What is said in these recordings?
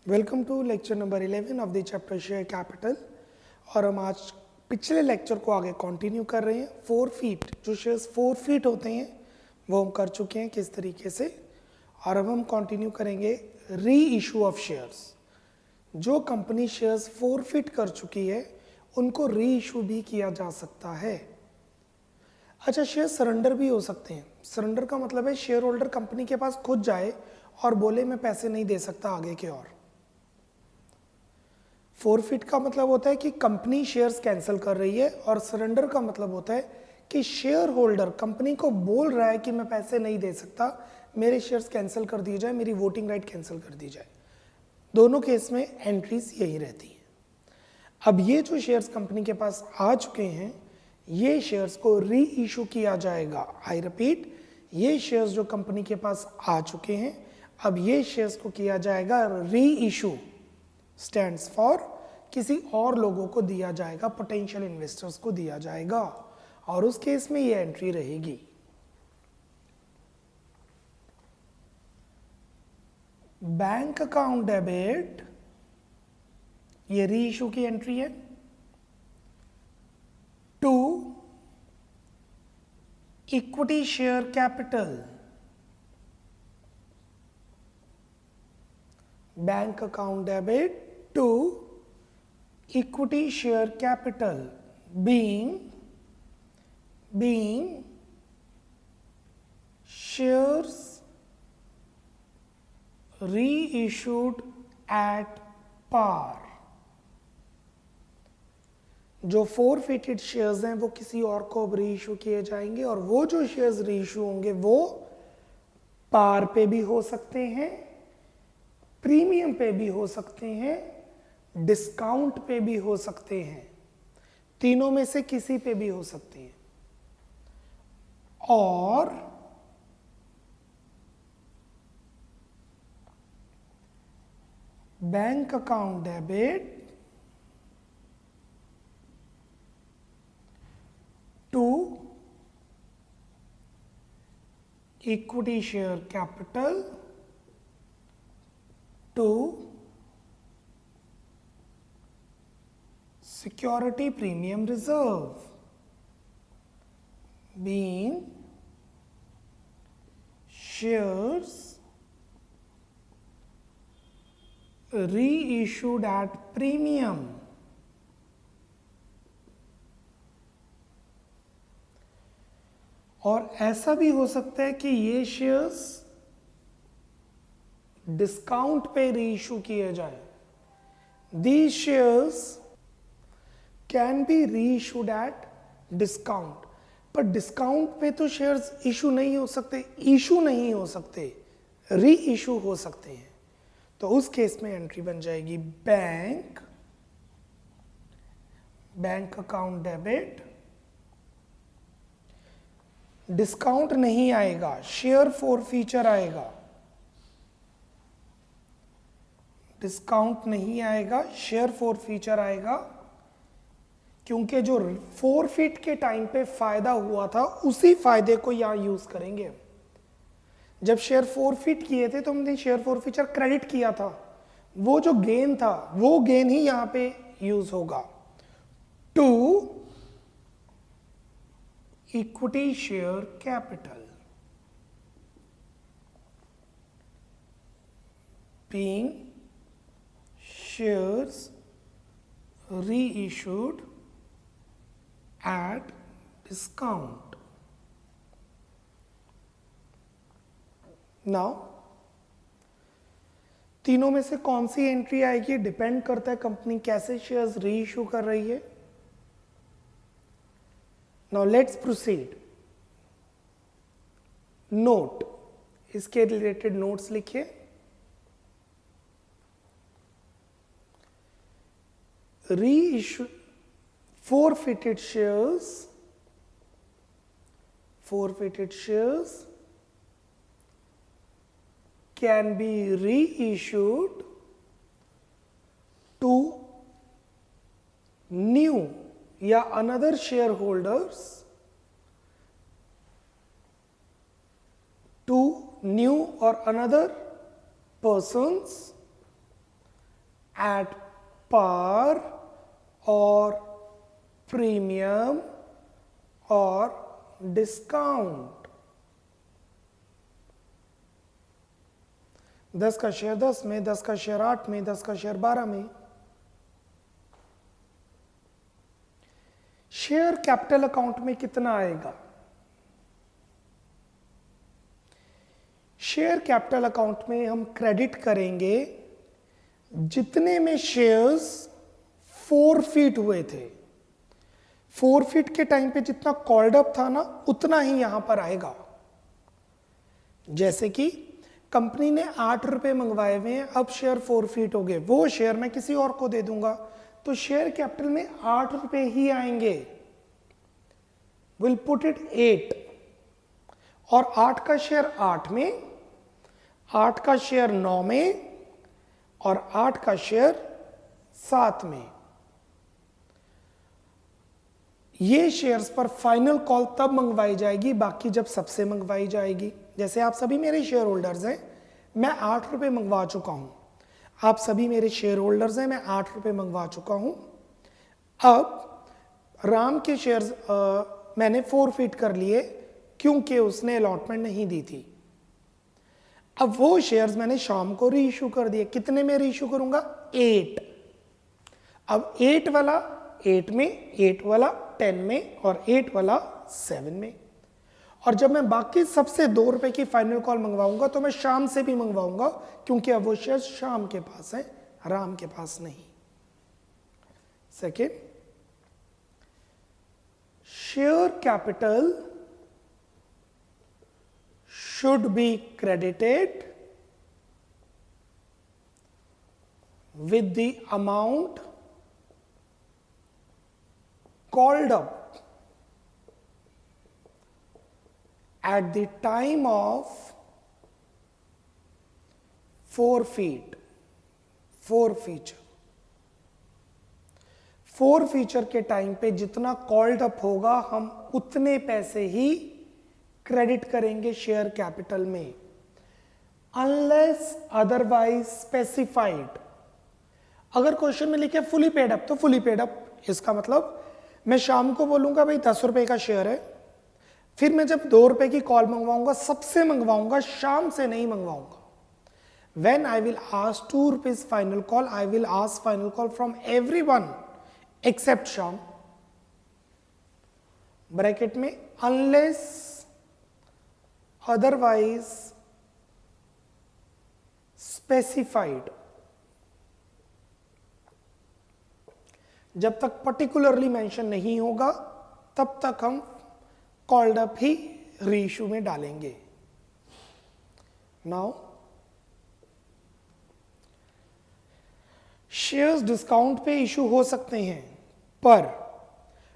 Welcome to lecture number 11 of the chapter share capital. और हम आज पिछले लेक्चर को आगे कंटिन्यू कर रहे हैं। 4 फीट जो शेयर्स 4 फीट होते हैं वो हम कर चुके हैं किस तरीके से, और अब हम कंटिन्यू करेंगे री इशू ऑफ शेयर्स। जो कंपनी शेयर्स 4 फीट कर चुकी है उनको री इशू भी किया जा सकता है। अच्छा, शेयर सरेंडर भी हो सकते हैं। सरेंडर का मतलब है शेयर होल्डर कंपनी के पास खुद जाए और बोले मैं पैसे नहीं दे सकता आगे के और। 4 फीट का मतलब होता है कि कंपनी शेयर्स कैंसिल कर रही है, और सरेंडर का मतलब होता है कि शेयर होल्डर कंपनी को बोल रहा है कि मैं पैसे नहीं दे सकता, मेरे शेयर्स कैंसिल कर दिए जाए, मेरी वोटिंग राइट कैंसिल कर दी जाए। दोनों केस में एंट्रीज यही रहती हैं। अब ये जो शेयर्स कंपनी के पास आ चुके हैं ये शेयर्स को री इशू किया जाएगा। आई रिपीट, ये शेयर्स जो कंपनी के पास आ चुके हैं अब ये शेयर्स को किया जाएगा री इशू। स्टैंड्स फॉर किसी और लोगों को दिया जाएगा, पोटेंशियल इन्वेस्टर्स को दिया जाएगा, और उस केस में ये एंट्री रहेगी। बैंक अकाउंट डेबिट, ये री इशू की एंट्री है। To equity share capital, bank account debit to equity share capital being shares reissued at par। जो 4 फीटेड शेयर्स हैं वो किसी और को अब री इशू किए जाएंगे, और वो जो शेयर्स री इशू होंगे वो पार पे भी हो सकते हैं, प्रीमियम पे भी हो सकते हैं, डिस्काउंट पे भी हो सकते हैं, तीनों में से किसी पे भी हो सकते हैं। और bank account debit to equity share capital to security premium reserve being shares reissued at premium। और ऐसा भी हो सकता है कि ये शेयर्स डिस्काउंट पे रीइशू किए जाए। These shares कैन बी री इशूड एट डिस्काउंट, पर डिस्काउंट पे तो शेयर्स इशू नहीं हो सकते, री इशू हो सकते हैं। तो उस केस में एंट्री बन जाएगी बैंक अकाउंट डेबिट। डिस्काउंट नहीं आएगा, शेयर फोर फीचर आएगा। डिस्काउंट नहीं आएगा, शेयर फोर फीचर आएगा, क्योंकि जो 4 फीट के टाइम पे फायदा हुआ था उसी फायदे को यहां यूज करेंगे। जब शेयर 4 फीट किए थे तो हमने शेयर फोर फीचर क्रेडिट किया था, वो जो गेन था वो गेन ही यहां पे यूज होगा। To equity share capital being shares reissued at discount। Now तीनों में से कौन सी एंट्री आएगी डिपेंड करता है कंपनी कैसे शेयर्स री इशू कर रही है। Now let's proceed. नोट, इसके रिलेटेड नोट्स लिखिए। री issue forfeited shares can be reissued to new या another shareholders, to new or another persons at par or premium or discount। 10 का शेयर 10 में, 10 का शेयर 8 में, 10 का शेयर 12 में। शेयर कैपिटल अकाउंट में कितना आएगा? शेयर कैपिटल अकाउंट में हम क्रेडिट करेंगे जितने में शेयर्स फोरफीट हुए थे। फोरफीट के टाइम पे जितना कॉल्ड अप था ना, उतना ही यहां पर आएगा। जैसे कि कंपनी ने 8 रुपए मंगवाए हुए हैं, अब शेयर फोरफीट हो गए, वो शेयर मैं किसी और को दे दूंगा, तो शेयर कैपिटल में 8 रुपए ही आएंगे। विल पुट इट 8, और 8 का शेयर 8 में, 8 का शेयर 9 में, और 8 का शेयर 7 में। ये शेयर्स पर फाइनल कॉल तब मंगवाई जाएगी, बाकी जब सबसे मंगवाई जाएगी। जैसे आप सभी मेरे शेयर होल्डर्स हैं, मैं 8 रुपए मंगवा चुका हूं। आप सभी मेरे शेयर होल्डर्स हैं, मैं 8 रुपए मंगवा चुका हूं। अब राम के शेयर्स मैंने फोरफीट कर लिए क्योंकि उसने अलॉटमेंट नहीं दी थी। अब वो शेयर्स मैंने शाम को री इशू कर दिए। कितने में री इशू करूंगा? 8। अब 8 वाला 8 में, 8 वाला 10 में, और 8 वाला 7 में। और जब मैं बाकी सबसे 2 रुपए की फाइनल कॉल मंगवाऊंगा तो मैं शाम से भी मंगवाऊंगा, क्योंकि अब वो शेयर शाम के पास है, राम के पास नहीं। Second, share capital should be credited with the amount called up at the time of forfeiture। forfeiture के टाइम पे जितना कॉल्ड अप होगा, हम उतने पैसे ही क्रेडिट करेंगे शेयर कैपिटल में, अनलेस अदरवाइज स्पेसिफाइड। अगर क्वेश्चन में लिखे फुली पेड अप, तो फुली पेड अप, इसका मतलब मैं शाम को बोलूंगा भाई 10 रुपए का शेयर है, फिर मैं जब 2 रुपए की कॉल मंगवाऊंगा, सबसे मंगवाऊंगा, शाम से नहीं मंगवाऊंगा। When I will ask 2 rupees final call, I will ask final call from everyone except Sham। Bracket में unless otherwise specified। जब तक पर्टिकुलरली मेंशन नहीं होगा तब तक हम कॉल्ड अप ही रीइश्यू में डालेंगे। नाउ शेयर्स डिस्काउंट पे इशू हो सकते हैं, पर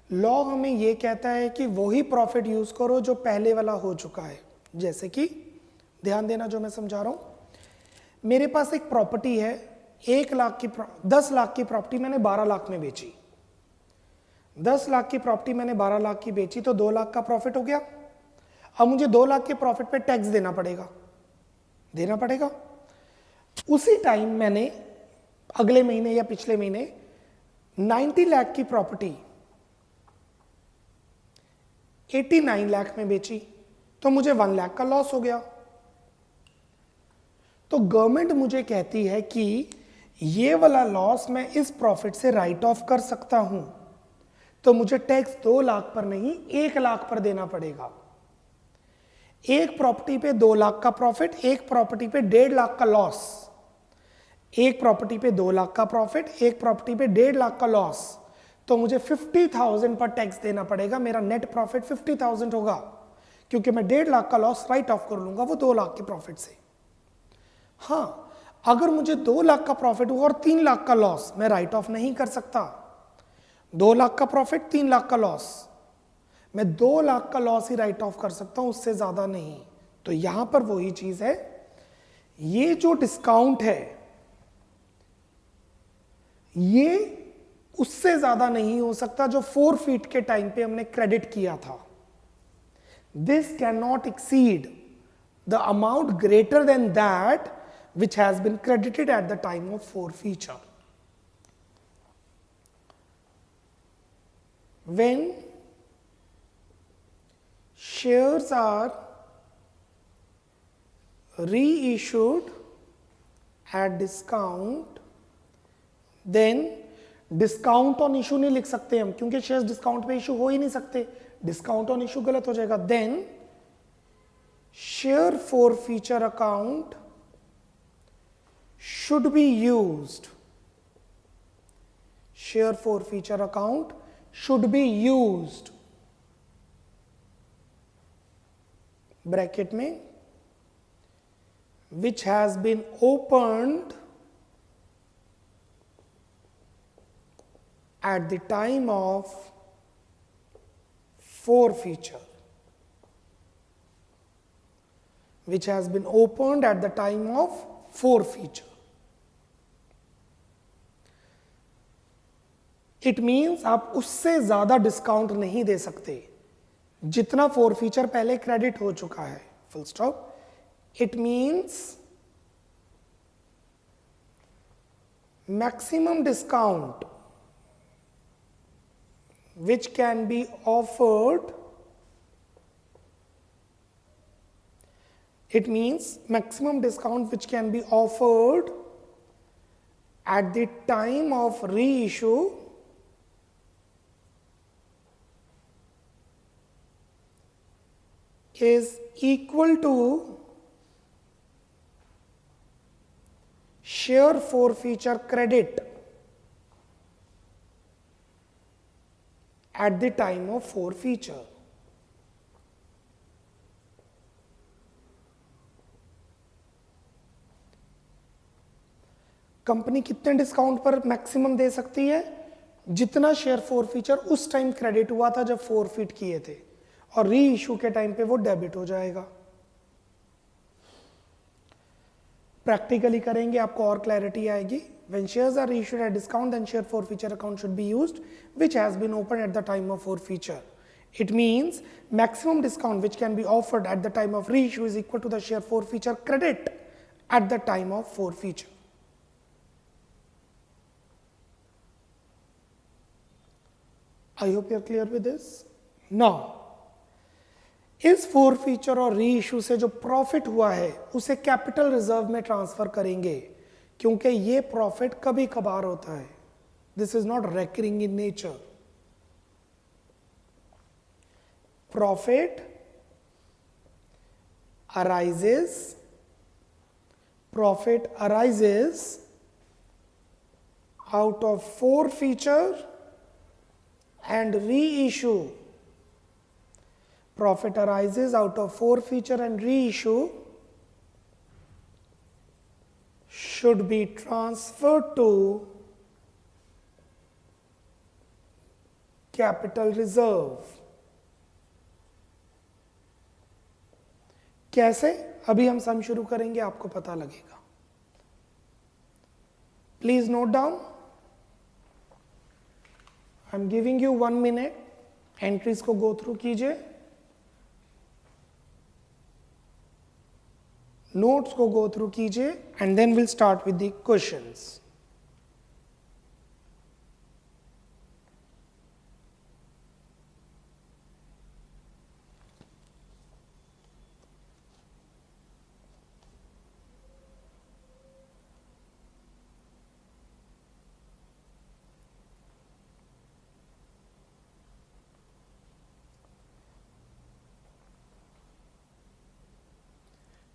लॉ हमें यह कहता है कि वही प्रॉफिट यूज करो जो पहले वाला हो चुका है। जैसे कि ध्यान देना जो मैं समझा रहा हूं, मेरे पास एक प्रॉपर्टी है, 10 लाख की प्रॉपर्टी मैंने 12 लाख में बेची। 10 लाख की प्रॉपर्टी मैंने 12 लाख की बेची, तो 2 लाख का प्रॉफिट हो गया। अब मुझे 2 लाख के प्रॉफिट पे टैक्स देना पड़ेगा। उसी टाइम मैंने अगले महीने या पिछले महीने 90 लाख की प्रॉपर्टी 89 लाख में बेची, तो मुझे 1 लाख का लॉस हो गया। तो गवर्नमेंट मुझे कहती है कि ये वाला लॉस मैं इस प्रॉफिट से राइट ऑफ कर सकता हूं, तो मुझे टैक्स 2 लाख पर नहीं 1 लाख पर देना पड़ेगा। एक प्रॉपर्टी पे 2 लाख का प्रॉफिट, एक प्रॉपर्टी पे 1.5 लाख का लॉस। एक प्रॉपर्टी पे 2 लाख का प्रॉफिट, एक प्रॉपर्टी पे 1.5 लाख का लॉस, तो मुझे 50,000 पर टैक्स देना पड़ेगा। मेरा नेट प्रॉफिट 50,000 होगा, क्योंकि मैं 1.5 लाख का लॉस राइट ऑफ कर लूंगा वो 2 लाख के प्रॉफिट से। हां, अगर मुझे 2 लाख का प्रॉफिट हुआ और 3 लाख का लॉस, मैं राइट ऑफ नहीं कर सकता। 2 लाख का प्रॉफिट, 3 लाख का लॉस, मैं 2 लाख का लॉस ही राइट ऑफ कर सकता हूं, उससे ज्यादा नहीं। तो यहां पर वही चीज है, ये जो डिस्काउंट है ये उससे ज्यादा नहीं हो सकता जो फोरफीट के टाइम पे हमने क्रेडिट किया था। This can not exceed the amount greater than that which has been credited at the time of forfeiture। when shares are reissued at discount, then discount on issue नहीं लिख सकते हम क्योंकि शेयर्स डिस्काउंट पे issue हो ही नहीं सकते, discount on issue गलत हो जाएगा. Then share forfeiture account should be used. Share forfeiture account should be used. Bracket में, which has been opened at the time of forfeiture. Which has been opened at the time of forfeiture. It means आप उससे ज्यादा discount नहीं दे सकते जितना forfeiture पहले credit हो चुका है. Full stop. It means maximum discount which can be offered, it means maximum discount which can be offered at the time of reissue is equal to share forfeiture credit at the time of forfeiture. Company कितने discount पर maximum दे सकती है? जितना share forfeiture उस time credit हुआ था जब forfeit किए थे, और री इशू के टाइम पे वो डेबिट हो जाएगा. प्रैक्टिकली करेंगे आपको और क्लैरिटी आएगी. When shares are reissued at discount then share forfeiture account should be used which has been open at the time of forfeiture. It means maximum discount which can be offered at the time of reissue is equal to the share forfeiture credit at the time of forfeiture. I hope you are clear with this. Now, इस forfeiture और री issue से जो profit हुआ है उसे capital reserve में transfer करेंगे क्योंकि ये प्रॉफिट कभी कभार होता है. This is not recurring in nature. Profit arises out of forfeiture and reissue. Profit arises out of forfeiture and reissue should be transferred to capital reserve. कैसे? अभी हम सम शुरू करेंगे, आपको पता लगेगा. Please note down. I am giving you 1 minute. Entries को go through कीजिए, नोट्स को गो थ्रू कीजिए, and then will start with the questions.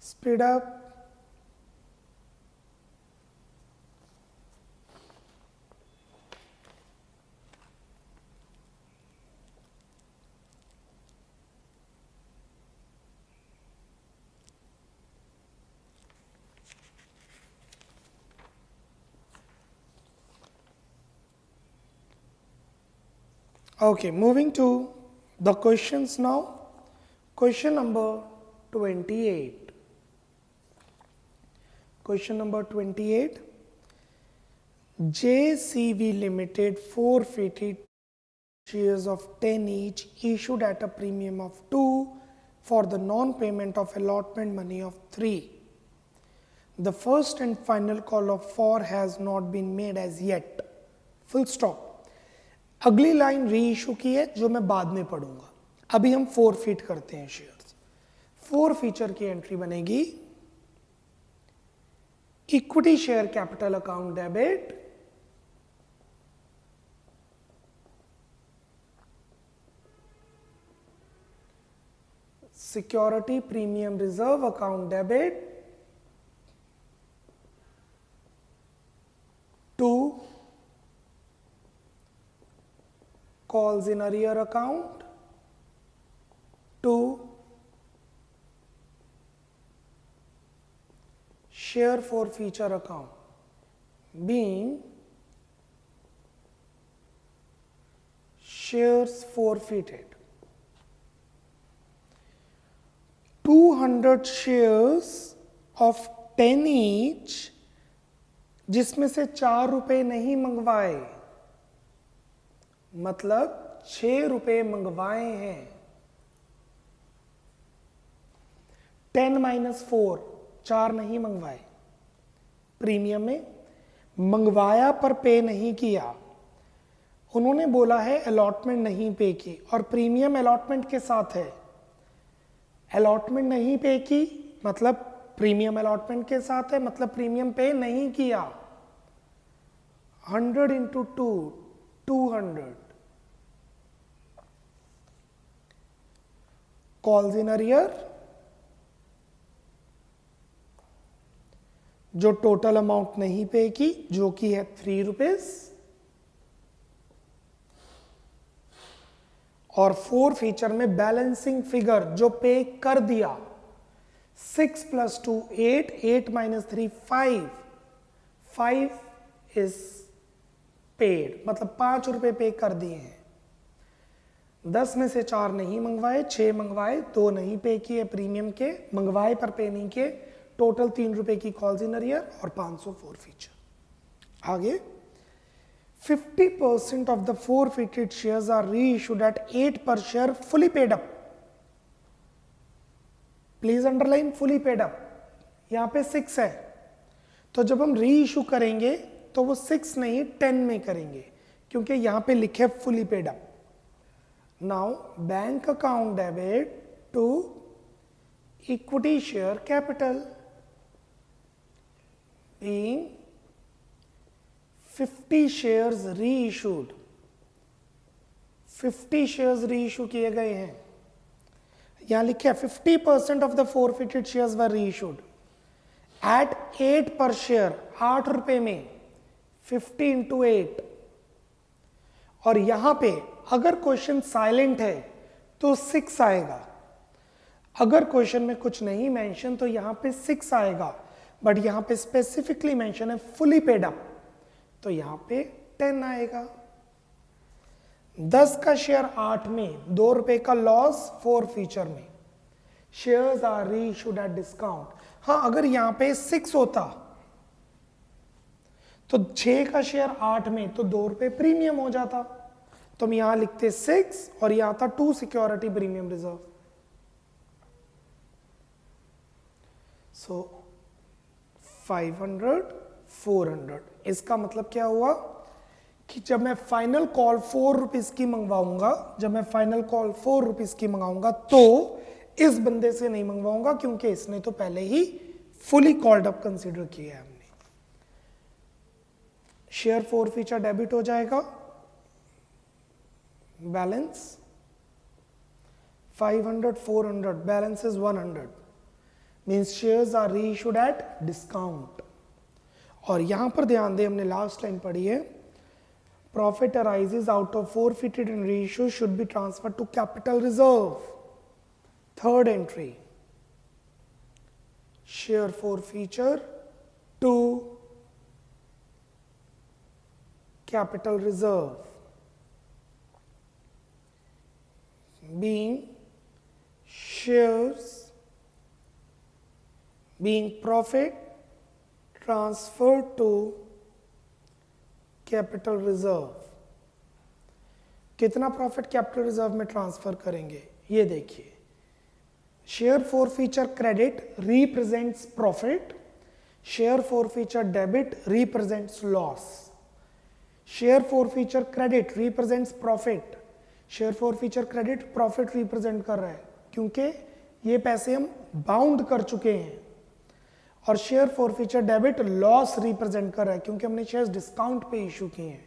Speed up. Okay, moving to the questions now. Question number 28. Question number 28. JCV Limited forfeited shares of 10 each issued at a premium of 2 for the non-payment of allotment money of 3. The first and final call of 4 has not been made as yet. Full stop. अगली line री issue की है जो मैं बाद में पढ़ूंगा। अभी हम फोरफिट करते हैं शेयर्स। फोरफीचर की एंट्री बनेगी equity share capital account debit, security premium reserve account debit, to calls in arrear account, to share forfeiture account being shares forfeited. 200 shares of 10 each जिसमें से 4 रुपए नहीं मंगवाए, मतलब 6 रुपए मंगवाए हैं। 10 माइनस 4, 4 नहीं मंगवाए। प्रीमियम में मंगवाया पर पे नहीं किया। उन्होंने बोला है अलॉटमेंट नहीं पे की, और प्रीमियम अलॉटमेंट के साथ है। अलॉटमेंट नहीं पे की मतलब प्रीमियम अलॉटमेंट के साथ है, मतलब प्रीमियम पे नहीं किया। 100 इंटू 2, 200 कॉल्स इन अरियर, जो टोटल अमाउंट नहीं पे की, जो कि है 3 रुपीज, और फोरफीचर में बैलेंसिंग फिगर जो पे कर दिया। 6 + 2 8, 8 - 3 5, 5 इज पेड, मतलब 5 रुपए पे कर दिए हैं। 10 में से 4 नहीं मंगवाए, 6 मंगवाए, 2 नहीं पे किए प्रीमियम के, मंगवाए पर पे नहीं किए। टोटल 3 रुपए की कॉल्स इन अरियर और 500 फोरफीचर। आगे 50% of the forfeited shares are reissued at 8 per share fully paid up. Please underline fully paid up। यहां पे 6 है, तो जब हम री इशू करेंगे तो वो 6 नहीं 10 में करेंगे, क्योंकि यहां पे लिखे fully paid up। Now bank account debit to equity share capital being 50 shares reissued, 50 shares reissue किए गए हैं। यहां लिखे 50% of the forfeited shares were reissued at 8 per share, 8 रुपए में 50 into 8। और यहां पे अगर क्वेश्चन साइलेंट है तो 6 आएगा, अगर क्वेश्चन में कुछ नहीं मेंशन तो यहां पे 6 आएगा, बट यहां पे स्पेसिफिकली मेंशन है फुली पेड अप, तो यहां पे 10 आएगा। 10 का शेयर 8 में, 2 रुपए का लॉस फोरफीचर में। Shares are reissued at discount. हाँ, अगर यहां पे 6 होता तो 6 का शेयर 8 में, तो 2 रुपए प्रीमियम हो जाता, तो हम यहां लिखते 6 और यहां था 2 सिक्योरिटी प्रीमियम रिजर्व। सो 500 400। इसका मतलब क्या हुआ कि जब मैं फाइनल कॉल 4 रुपीज की मंगवाऊंगा, जब मैं फाइनल कॉल 4 रुपीज की मंगाऊंगा तो इस बंदे से नहीं मंगवाऊंगा, क्योंकि इसने तो पहले ही फुली कॉल्ड अप कंसीडर किया है हमने। शेयर फोरफीचर डेबिट हो जाएगा, balance 500 400, balance is 100, means shares are reissued at discount. और यहां पर ध्यान दें, हमने लास्ट लाइन पढ़ी है, profit arises out of forfeited and reissue should be transferred to capital reserve। Third entry, share forfeiture to capital reserve being shares being profit transferred to capital reserve. कितना profit capital reserve में transfer करेंगे ये देखिए। Share forfeiture credit represents profit, share forfeiture debit represents loss. Share forfeiture credit represents profit, share forfeiture credit profit represent कर रहा है क्योंकि ये पैसे हम बाउंड कर चुके हैं। और share for feature debit loss represent कर रहा है क्योंकि हमने शेयर्स डिस्काउंट पे इशू किए हैं।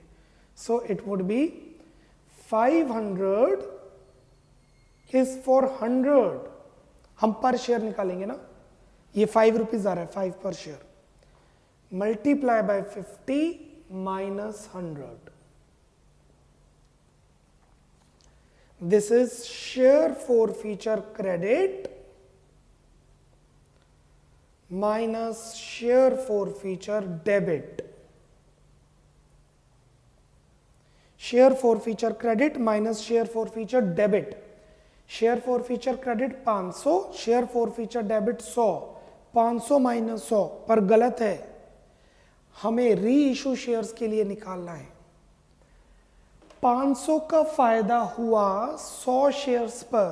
So it would be 500 is for 100, हम पर शेयर निकालेंगे ना, ये 5 रुपीज आ रहा है 5 पर share, multiply by 50 minus 100, this is share forfeiture credit minus share forfeiture debit, share forfeiture credit minus share forfeiture debit, share forfeiture credit 500, share forfeiture debit 100, 500 minus 100 पर गलत है, हमें री इशू शेयर्स के लिए निकालना है। 500 का फायदा हुआ 100 शेयर्स पर,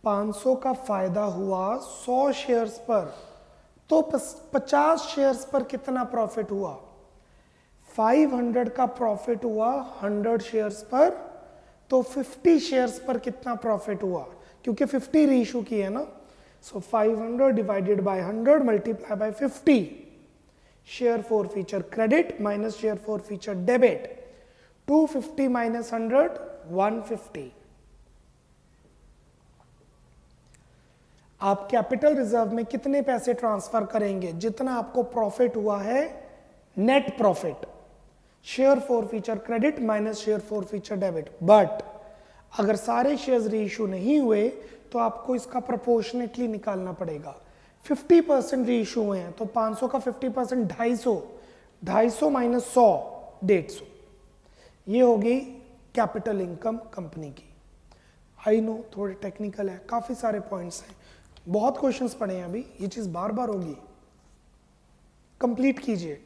500 का फायदा हुआ 100 शेयर्स पर, तो 50 शेयर्स पर कितना प्रॉफिट हुआ? 500 का प्रॉफिट हुआ 100 शेयर्स पर, तो 50 शेयर्स पर कितना प्रॉफिट हुआ? क्योंकि 50 रीइशू की है ना, सो 500 divided by 100 multiply by 50, share forfeiture credit minus share for feature debit, 250 minus 100 150। आप कैपिटल रिजर्व में कितने पैसे ट्रांसफर करेंगे? जितना आपको प्रॉफिट हुआ है net profit, share forfeiture credit minus share for feature debit. But अगर सारे शेयर्स रीइशू नहीं हुए तो आपको इसका प्रोपोर्शनेटली निकालना पड़ेगा। 50% रीइशू हुए हैं तो 500 का 50% 250, 250 माइनस 100 150, ये होगी कैपिटल इनकम कंपनी की। आई नो थोड़े टेक्निकल है, काफी सारे पॉइंट्स हैं, बहुत क्वेश्चंस पढ़े हैं अभी, ये चीज बार बार होगी, कंप्लीट कीजिए।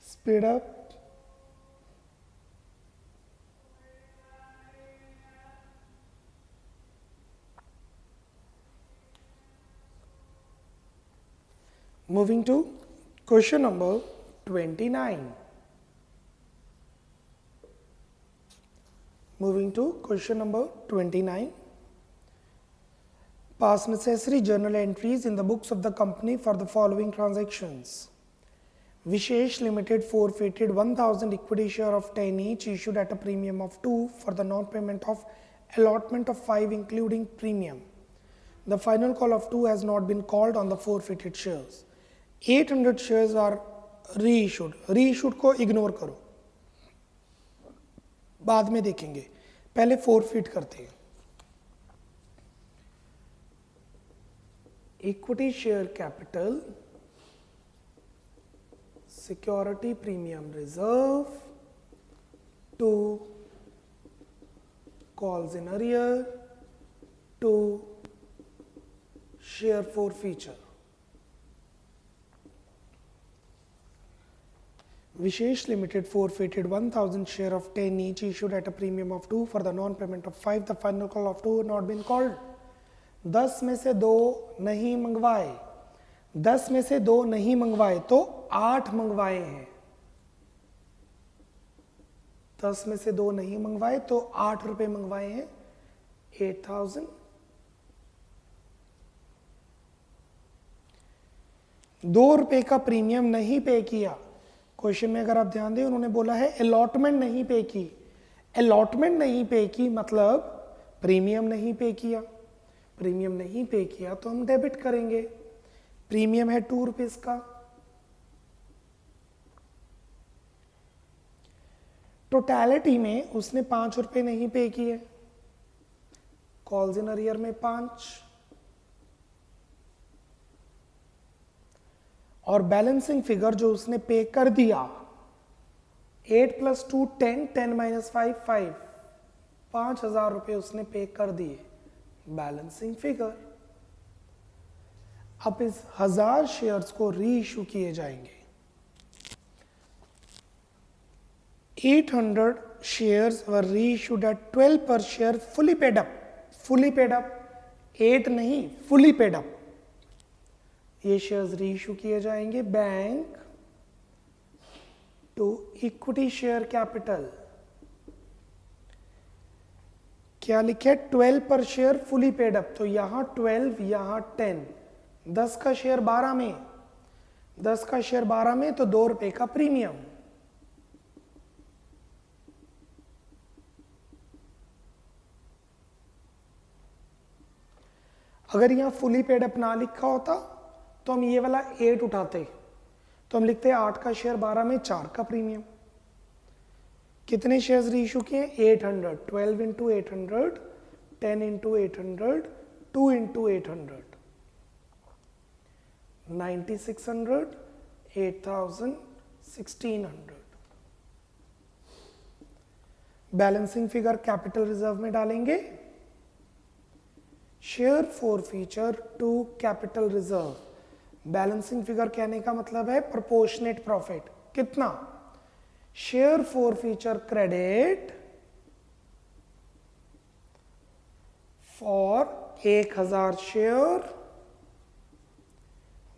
Speed up. Moving to question number 29. Moving to question number 29. Pass necessary journal entries in the books of the company for the following transactions. Vishesh Limited forfeited 1000 equity share of 10 each issued at a premium of 2 for the non-payment of allotment of 5 including premium. The final call of 2 has not been called on the forfeited shares. 800 shares are reissued. Reissued को ignore करो, बाद में देखेंगे, पहले forfeit करते हैं। Equity share capital, security premium reserve, 2 calls in arrear, 2 share forfeiture. Vishesh Limited forfeited 1000 share of 10 each issued at a premium of 2 for the non-payment of 5. The final call of 2 had not been called. 10 में से 2 नहीं मंगवाए, 10 में से 2 नहीं मंगवाए तो 8 मंगवाए हैं। 10 में से 2 नहीं मंगवाए तो 8 रुपए मंगवाए हैं, 8000। 2 रुपए का प्रीमियम नहीं पे किया। क्वेश्चन में अगर आप ध्यान दें उन्होंने बोला है अलॉटमेंट नहीं पे की। अलॉटमेंट नहीं पे की मतलब प्रीमियम नहीं पे किया। प्रीमियम नहीं पे किया तो हम डेबिट करेंगे। प्रीमियम है 2 रुपीज का। टोटलिटी में उसने 5 रुपए नहीं पे किए। कॉल्स इन अरियर में 5 और बैलेंसिंग फिगर जो उसने पे कर दिया 8 + 2 10, 10 - 5 5, 5000 रुपए उसने पे कर दिए। Balancing figure. अब इस 1000 शेयर्स को री इशू किए जाएंगे। 800 shares were reissued at 12 per share fully paid up. fully paid up 8 नहीं, fully paid up. ये शेयर्स रीइश्यू किए जाएंगे bank to equity share capital. क्या लिखे 12 पर शेयर फुली पेड अप, तो यहां 12 यहां 10, 10 का शेयर 12 में, 10 का शेयर 12 में तो 2 रुपए का प्रीमियम. अगर यहां फुली पेड अप ना लिखा होता तो हम ये वाला 8 उठाते, तो हम लिखते हैं 8 का शेयर 12 में 4 का प्रीमियम. कितने शेयर्स रीइश्यू किए? 800. 12 into 800, 10 into 800, 2 into 800, 9600, 8000, 1600. Balancing figure capital reserve में डालेंगे. Share forfeiture to capital reserve. Balancing figure कहने का मतलब है प्रोपोर्शनेट प्रॉफिट. कितना? Share forfeiture credit for 1000 share.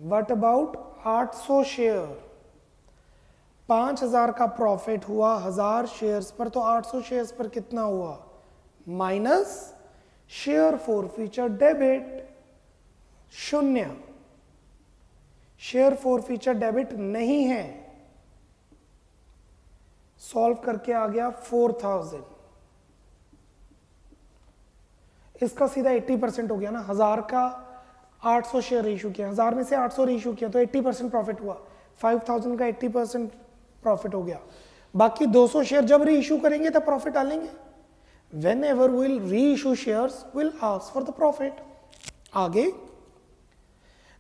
What about 800 share? 5000 का प्रॉफिट हुआ 1000 शेयर्स पर, तो 800 शेयर्स पर कितना हुआ? Minus share for feature debit 0. Share for feature debit नहीं है. सॉल्व करके आ गया 4000. इसका सीधा 80% हो गया ना. 1000 का 800 शेयर इशू किया, 1000 में से 800 इशू किया तो 80% प्रॉफिट हुआ. 5000 का 80% प्रॉफिट हो गया. बाकी 200 शेयर जब री इशू करेंगे तब प्रॉफिट डालेंगे. Whenever we'll reissue shares, we'll ask for the profit. आगे,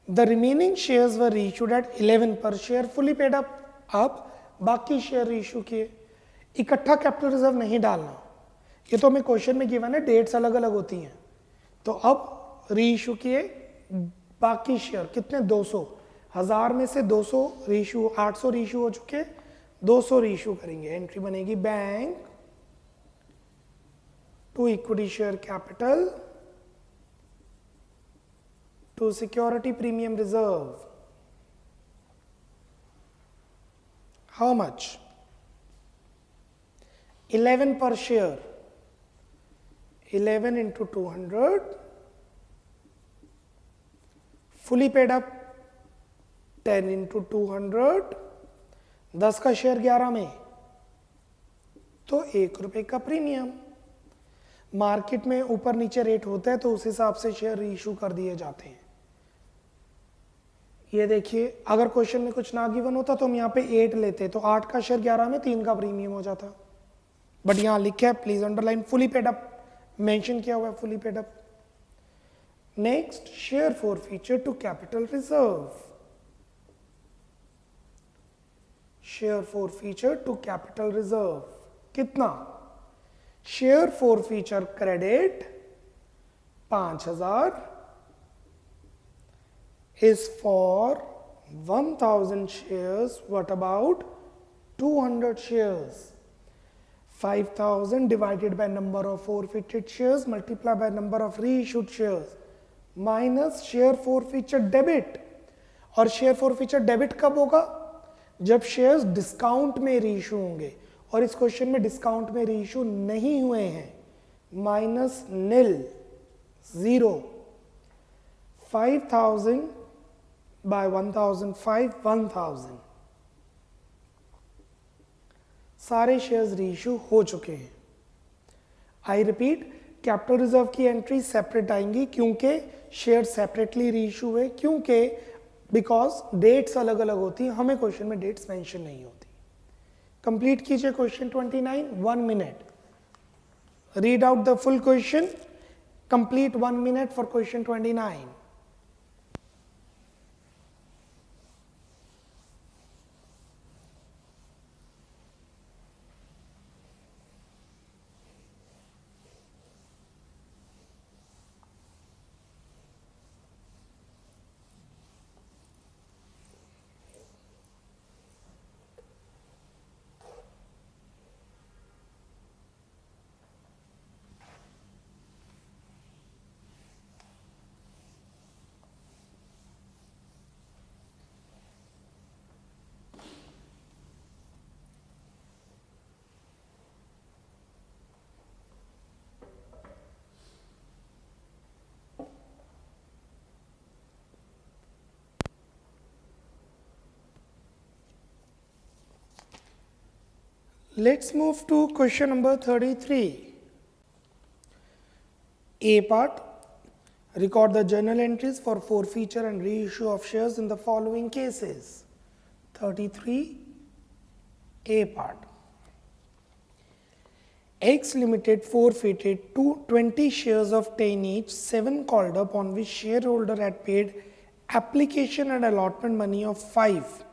the remaining shares were reissued at 11 per share fully paid up. अब बाकी शेयर रीइश्यू किए. इकट्ठा कैपिटल रिजर्व नहीं डालना, ये तो हमें क्वेश्चन में गिवन है, डेट्स अलग अलग होती हैं. तो अब रीइश्यू किए बाकी शेयर कितने? 200. 1000 में से 200 रीइश्यू, 800 रीइश्यू हो चुके, 200 रीइश्यू करेंगे. एंट्री बनेगी bank to equity share capital to security premium reserve. How much? 11 per share. 11 into 200 fully paid up. 10 into 200, 10 का शेयर 11 में तो 1 रुपए का प्रीमियम. मार्केट में ऊपर नीचे रेट होता है तो उस हिसाब से शेयर रीइश्यू कर दिए जाते हैं. ये देखिए, अगर क्वेश्चन में कुछ ना गिवन होता तो हम यहाँ पे 8 लेते, तो 8 का शेयर 11 में 3 का प्रीमियम हो जाता. बट यहाँ लिखा है, please underline, fully paid up mention किया हुआ है, fully paid up. Next, share forfeiture to capital reserve. Share forfeiture to capital reserve कितना? Share forfeiture credit 5000 is for 1000 shares. What about 200 shares? 5000 divided by number of forfeited shares multiplied by number of reissued shares minus share forfeiture debit. और share forfeiture debit कब होगा? जब shares discount में reissue होंगे, और इस question में discount में रीइश्यू नहीं हुए हैं. Minus nil 0. 5000 by 1005, 1000. सारे शेयर्स रीइश्यू हो चुके हैं. आई रिपीट, कैपिटल रिजर्व की एंट्री सेपरेट आएंगी क्योंकि शेयर सेपरेटली रीइश्यू हुए, क्योंकि बिकॉज डेट्स अलग अलग होती हैं, हमें क्वेश्चन में डेट्स मेंशन नहीं होती. कंप्लीट कीजिए question 29, 1 minute. Read out the full question. Complete 1 minute for question 29. Let's move to question number 33. A part. Record the journal entries for forfeiture and reissue of shares in the following cases. 33. A part. X Limited forfeited 20 shares of 10 each, 7 called up, on which shareholder had paid application and allotment money of 5.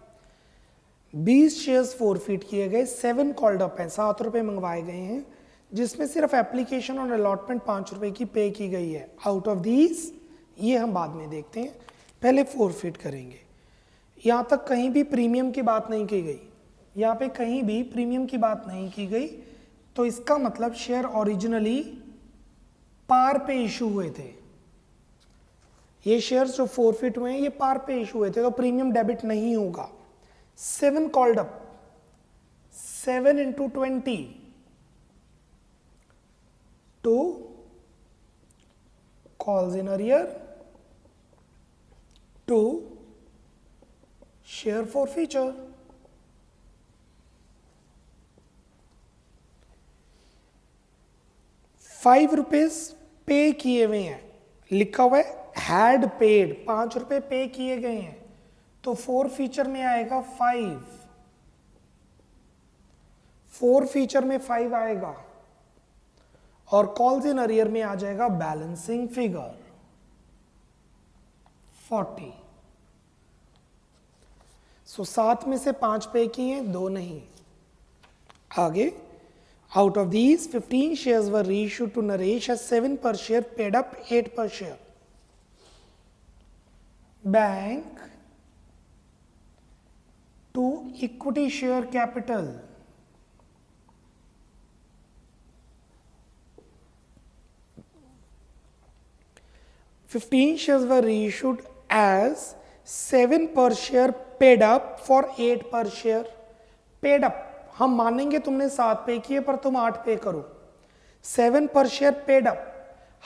20 shares forfeit किए गए, 7 called up हैं, 7 रुपये मंगवाए गए हैं, जिसमें सिर्फ application और अलॉटमेंट 5 रुपये की पे की गई है. आउट ऑफ दीज, ये हम बाद में देखते हैं, पहले फॉरफिट करेंगे. यहाँ तक कहीं भी प्रीमियम की बात नहीं की गई, यहाँ पे कहीं भी प्रीमियम की बात नहीं की गई, तो इसका मतलब शेयर ओरिजिनली पार पे इशू हुए थे. ये शेयर्स जो फॉरफिट हुए हैं ये पार पे इशू हुए थे, तो प्रीमियम डेबिट नहीं होगा. 7 called up, 7 into 20, 2 calls in arrear, 2 share forfeiture. ₹5 पे किए हुए हैं, लिखा हुआ है हैड पेड, 5 रुपए पे किए गए हैं, तो फॉरफीचर में आएगा 5, फॉरफीचर में 5 आएगा, और कॉल्स इन अरियर में आ जाएगा बैलेंसिंग फिगर 40. सो 7 में से 5 पे किए हैं, 2 नहीं. आगे, out of these 15 shares were reissued to Naresh at 7 per share, paid up 8 per share. Bank to equity share capital. $15 shares were reissued as 7 per share, paid up for 8 per share. Paid up, हम मानेंगे तुमने 7 पे किए पर तुम 8 पे करो. 7 per share paid up,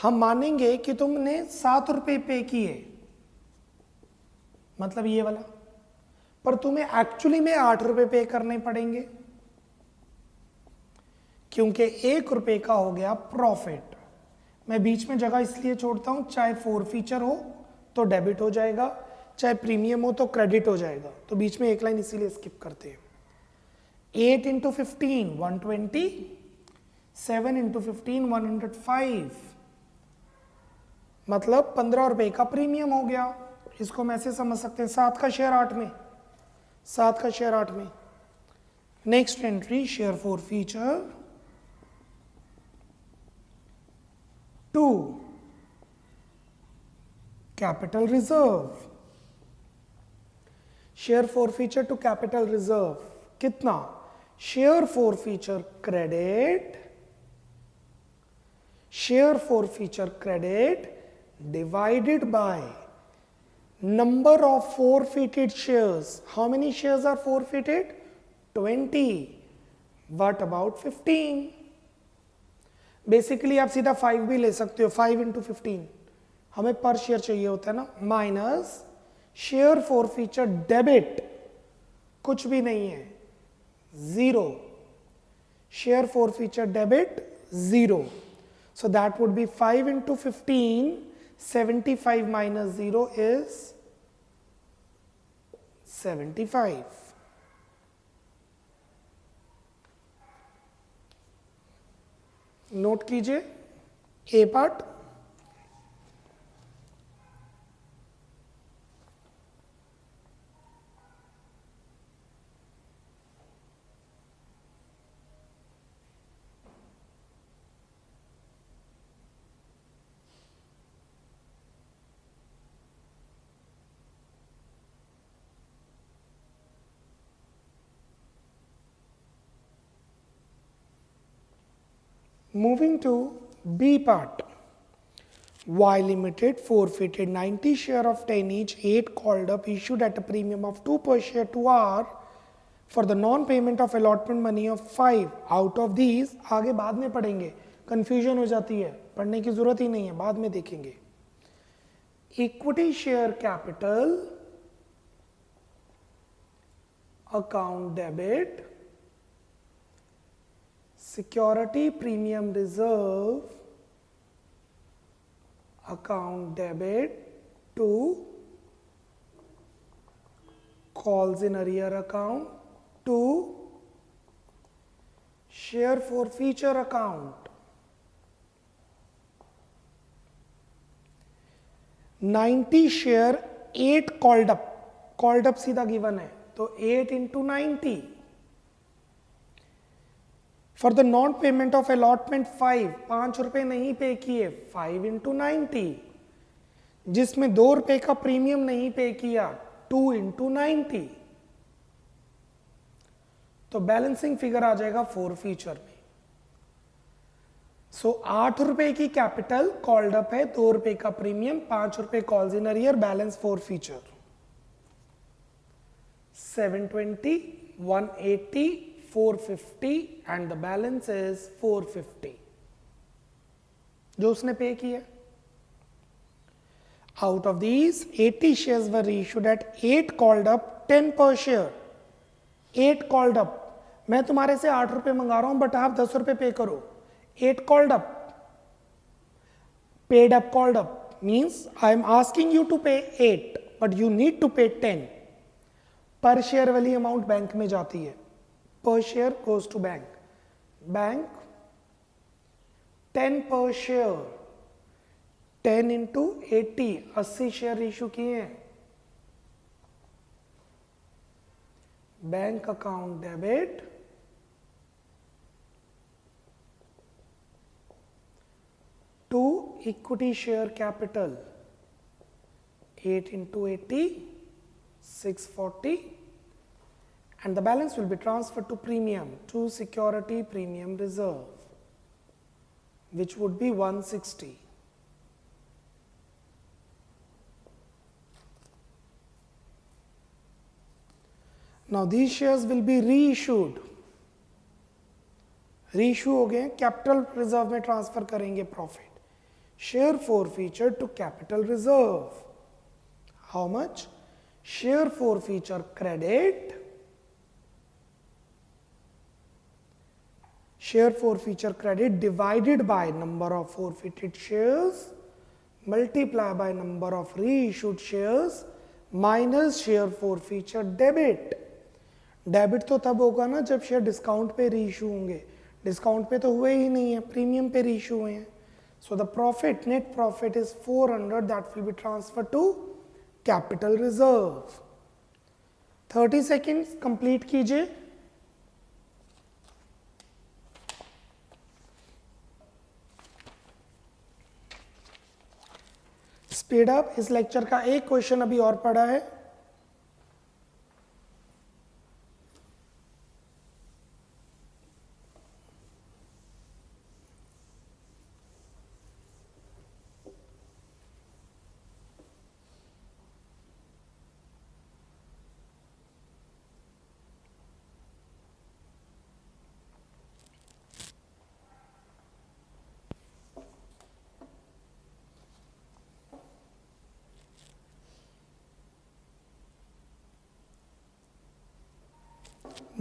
हम मानेंगे कि तुमने 7 रुपए पे किए, मतलब ये वाला, पर तुम्हें एक्चुअली में 8 रुपए पे करने पड़ेंगे, क्योंकि 1 रुपए का हो गया प्रॉफिट. मैं बीच में जगह इसलिए छोड़ता हूं, चाहे फॉरफीचर हो तो डेबिट हो जाएगा, चाहे प्रीमियम हो तो क्रेडिट हो जाएगा, तो बीच में एक लाइन इसीलिए स्किप करते हैं. 8 into 15 120, 7 into 15 105, मतलब 15 रुपए का प्रीमियम हो गया. इसको मैं ऐसे समझ सकते हैं, 7 का शेयर 8 में, 7 का शेयर 8 में. Next entry, share forfeiture 2 capital reserve. Share forfeiture to capital reserve कितना? Share forfeiture credit, share forfeiture credit divided by number of forfeited shares. How many shares are forfeited? 20. What about 15? Basically आप सीधा 5 भी ले सकते हो, 5 into 15, हमें पर share चाहिए होता है ना, माइनस शेयर फॉरफीचर डेबिट, कुछ भी नहीं है, 0. Share forfeiture debit 0. So that would be 5 into 15, 75 minus 0 is 75. Note कीजिए ए part. Moving to B part. Y Limited forfeited 90 share of 10 each, 8 called up, issued at a premium of 2 per share to R for the non-payment of allotment money of 5. Out of these, आगे बाद में पढ़ेंगे, confusion हो जाती है, पढ़ने की जरूरत ही नहीं है, बाद में देखेंगे. Equity share capital account debit security premium reserve account debit to calls in arrear account to share forfeiture account. 90 share 8 called up सीधा गिवन है तो 8 into 90। For the non payment of allotment 5 रुपए नहीं पे किए 5 इंटू 90। जिसमें 2 रुपए का प्रीमियम नहीं पे किया 2 इंटू 90। तो बैलेंसिंग फिगर आ जाएगा फॉरफीचर में। सो 8 रुपए की कैपिटल कॉल्ड अप है, 2 रुपए का प्रीमियम, 5 रुपए calls in arrear, balance forfeiture 720, 180, 450 and the balance is 450 जो उसने पे किया। Out of these 80 shares were reissued at 8 called up 10 पर शेयर। 8 कॉल्ड अप, मैं तुम्हारे से 8 रुपए मंगा रहा हूं बट आप 10 रुपए पे करो। 8 called up, paid up called up means I am asking you to pay 8 but you need to pay 10। पर शेयर वाली अमाउंट बैंक में जाती है, पर share goes to bank. Bank 10 पर शेयर, 10 इंटू 80 शेयर इशू किए हैं। Bank account debit to equity share capital 8 into 80 640 and the balance will be transferred to premium to security premium reserve which would be 160. Now these shares will be reissued। Reissue हो गए, capital reserve में transfer करेंगे profit. Share forfeiture to capital reserve, how much? Share forfeiture credit, share forfeiture credit divided by number of forfeited shares multiply by number of reissued shares minus share forfeiture debit. Debit तो तब होगा ना जब share discount पे reissue होंगे, discount पे तो हुए ही नहीं है, प्रीमियम पे रीइश्यू हुए हैं। So the profit, net profit is 400 that will be transfer to capital reserve. 30 seconds complete कीजिए। Speed up. इस लेक्चर का एक क्वेश्चन अभी और पड़ा है।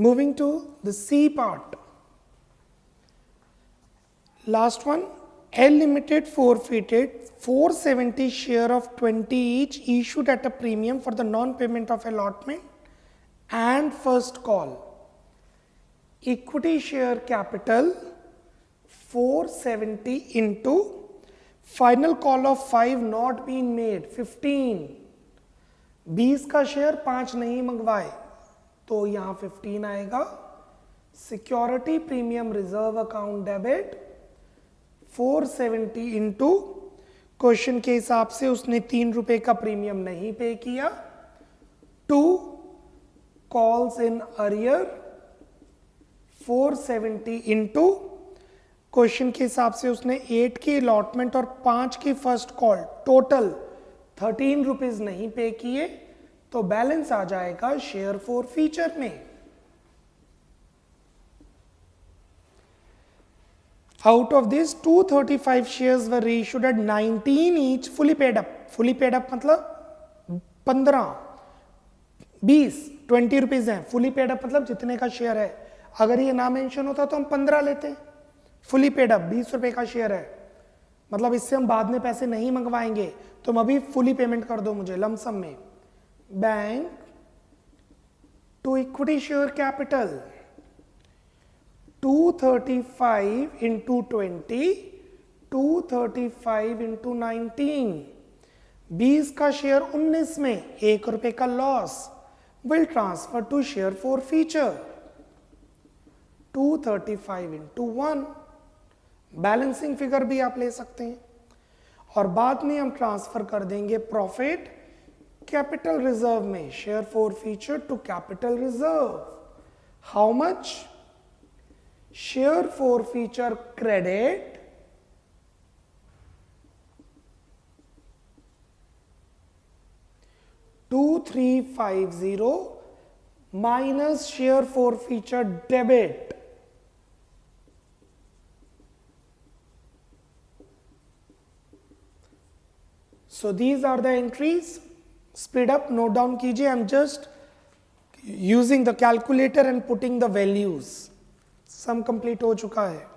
Moving to the C part. Last one, L Limited forfeited 470 share of 20 each issued at a premium for the non-payment of allotment and first call. Equity share capital 470 into final call of 5 not been made 15। 20 का share 5 नहीं मंगवाए तो यहां 15 आएगा। Security premium reserve account debit 470 into question के हिसाब से उसने 3 रुपए का प्रीमियम नहीं पे किया, 2 calls in arrear 470 into question के हिसाब से उसने 8 की अलॉटमेंट और 5 की फर्स्ट कॉल टोटल 13 रुपीज नहीं पे किए तो बैलेंस आ जाएगा शेयर फॉरफीचर में। Out of this 235 shares were reissued at 19 each fully paid up. Fully paid up मतलब 15, 20, 20 रुपीज है। फुली पेड अप मतलब जितने का शेयर है अगर ये ना मेंशन होता तो हम 15 लेते। फुली पेड अप 20 रुपए का शेयर है, मतलब इससे हम बाद में पैसे नहीं मंगवाएंगे, तुम अभी फुली पेमेंट कर दो मुझे लमसम में। Bank to equity share capital 235 into 20, 235 into 19, 20 का शेयर 19 में 1 रुपए का loss will transfer to share forfeiture 235 into 1। Balancing figure भी आप ले सकते हैं, और बाद में हम ट्रांसफर कर देंगे प्रॉफिट कैपिटल रिजर्व में, share forfeiture to capital reserve. How much? Share forfeiture credit 2350 minus share forfeiture debit. So these are the entries. Speed up, note down कीजिए. I'm just using the calculator and putting the values. Sum complete हो चुका है.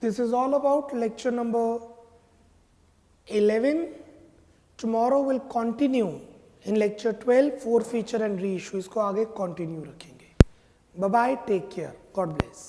This is all about lecture number 11. Tomorrow will continue in lecture 12, forfeiture and reissue. इसको आगे continue रखेंगे. Bye bye, take care. God bless.